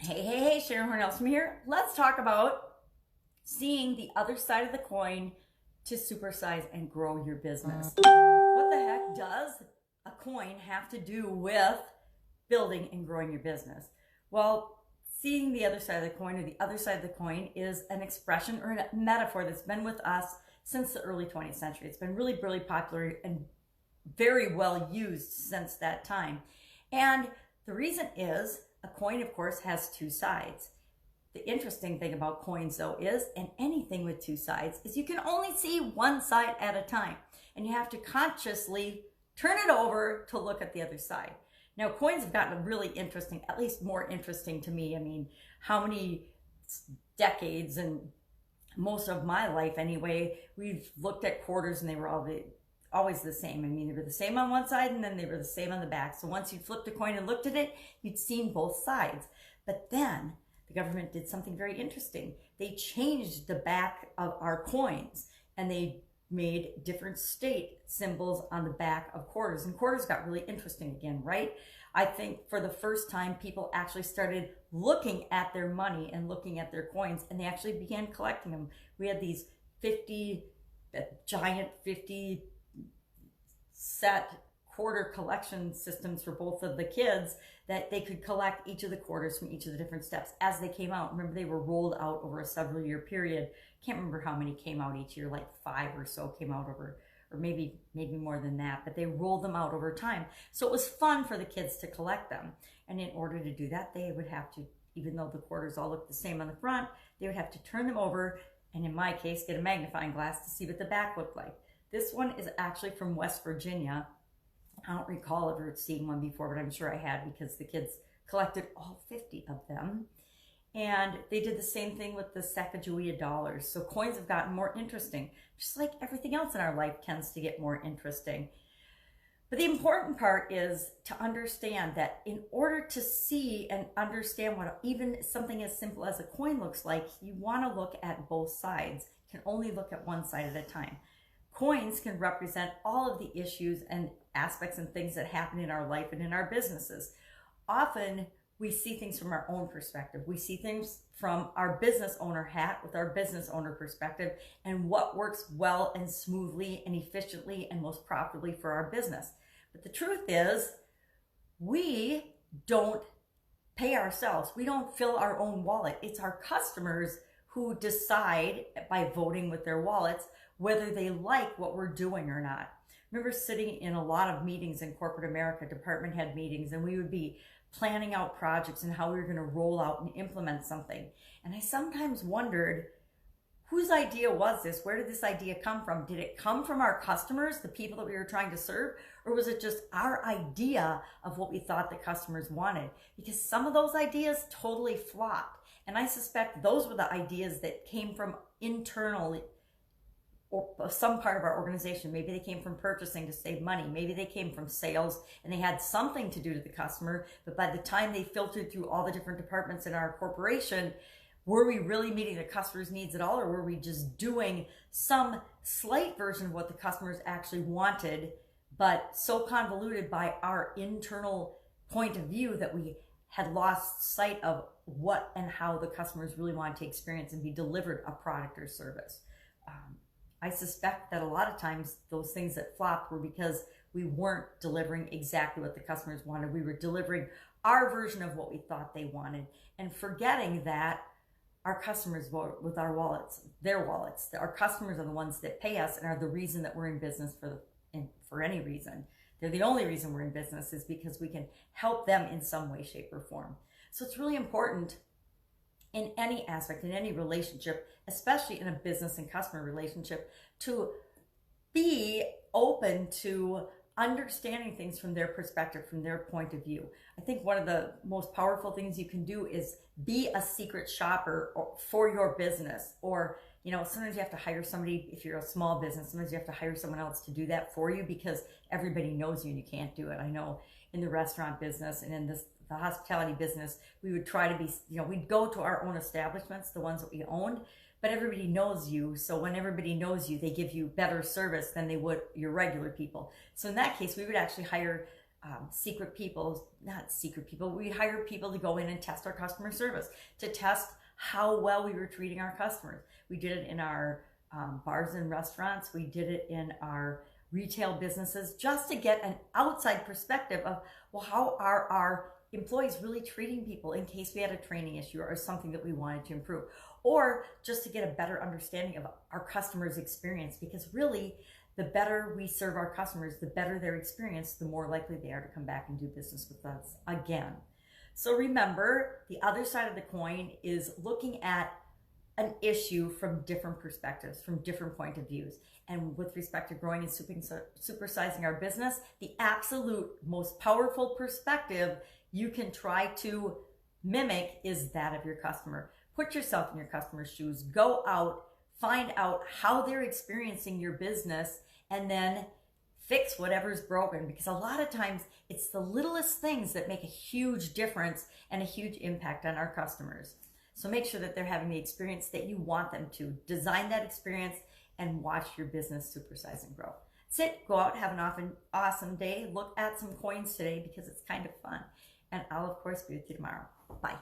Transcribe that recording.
Hey, Sharon Horne-Ellstrom here. Let's talk about seeing the other side of the coin to supersize and grow your business. What the heck does a coin have to do with building and growing your business? Well, seeing the other side of the coin, or the other side of the coin, is an expression or a metaphor that's been with us since the early 20th century. It's been really, really popular and very well used since that time. And the reason is, a coin, of course, has two sides. The interesting thing about coins, though, is, and anything with two sides, is you can only see one side at a time. And you have to consciously turn it over to look at the other side. Now, coins have gotten really interesting, at least more interesting to me. I mean, how many decades, and most of my life anyway, we've looked at quarters and they were always the same. I mean, they were the same on one side and then they were the same on the back. So once you flipped a coin and looked at it, you'd seen both sides. But then the government did something very interesting. They changed the back of our coins and they made different state symbols on the back of quarters. And quarters got really interesting again, right? I think for the first time, people actually started looking at their money and looking at their coins, and they actually began collecting them. We had these giant 50 set quarter collection systems for both of the kids, that they could collect each of the quarters from each of the different steps as they came out. Remember, they were rolled out over a several year period. Can't remember how many came out each year, like 5 or so came out over, or maybe more than that, but they rolled them out over time. So it was fun for the kids to collect them. And in order to do that, they would have to, even though the quarters all looked the same on the front, they would have to turn them over, and in my case, get a magnifying glass to see what the back looked like. This one is actually from West Virginia. I don't recall ever seeing one before, but I'm sure I had, because the kids collected all 50 of them. And they did the same thing with the Sacagawea dollars. So coins have gotten more interesting, just like everything else in our life tends to get more interesting. But the important part is to understand that in order to see and understand what even something as simple as a coin looks like, you want to look at both sides. You can only look at one side at a time. Coins can represent all of the issues and aspects and things that happen in our life and in our businesses. Often we see things from our own perspective. We see things from our business owner hat, with our business owner perspective, and what works well and smoothly and efficiently and most profitably for our business. But the truth is, we don't pay ourselves. We don't fill our own wallet. It's our customers who decide by voting with their wallets whether they like what we're doing or not. I remember sitting in a lot of meetings in corporate America, department head meetings, and we would be planning out projects and how we were going to roll out and implement something. And I sometimes wondered, whose idea was this? Where did this idea come from? Did it come from our customers, the people that we were trying to serve? Or was it just our idea of what we thought the customers wanted? Because some of those ideas totally flopped. And I suspect those were the ideas that came from internally, or some part of our organization. Maybe they came from purchasing to save money. Maybe they came from sales and they had something to do to the customer. But by the time they filtered through all the different departments in our corporation, were we really meeting the customer's needs at all? Or were we just doing some slight version of what the customers actually wanted, but so convoluted by our internal point of view that we had lost sight of what and how the customers really wanted to experience and be delivered a product or service. I suspect that a lot of times those things that flopped were because we weren't delivering exactly what the customers wanted. We were delivering our version of what we thought they wanted, and forgetting that our customers vote with our wallets, their wallets. Our customers are the ones that pay us and are the reason that we're in business for any reason. They're the only reason we're in business is because we can help them in some way, shape, or form. So it's really important in any aspect, in any relationship, especially in a business and customer relationship, to be open to understanding things from their perspective, from their point of view. I think one of the most powerful things you can do is be a secret shopper for your business. Or, sometimes you have to hire somebody. If you're a small business, sometimes you have to hire someone else to do that for you because everybody knows you and you can't do it. I know in the restaurant business and in the hospitality business, we would try to be, we'd go to our own establishments, the ones that we owned, but everybody knows you. So when everybody knows you, they give you better service than they would your regular people. So in that case, we would actually hire secret people, not secret people, we hired people to go in and test our customer service, to test how well we were treating our customers. We did it in our bars and restaurants. We did it in our retail businesses, just to get an outside perspective of, well, how are our employees really treating people in case we had a training issue or something that we wanted to improve, or just to get a better understanding of our customers' experience, because really the better we serve our customers, the better their experience, the more likely they are to come back and do business with us again. So remember, the other side of the coin is looking at an issue from different perspectives, from different point of views. And with respect to growing and supersizing our business, the absolute most powerful perspective you can try to mimic is that of your customer. Put yourself in your customer's shoes, go out, find out how they're experiencing your business, and then fix whatever's broken, because a lot of times it's the littlest things that make a huge difference and a huge impact on our customers. So make sure that they're having the experience that you want them to. Design that experience and watch your business supersize and grow. That's it. Go out, have an awesome day. Look at some coins today because it's kind of fun. And I'll, of course, be with you tomorrow. Bye.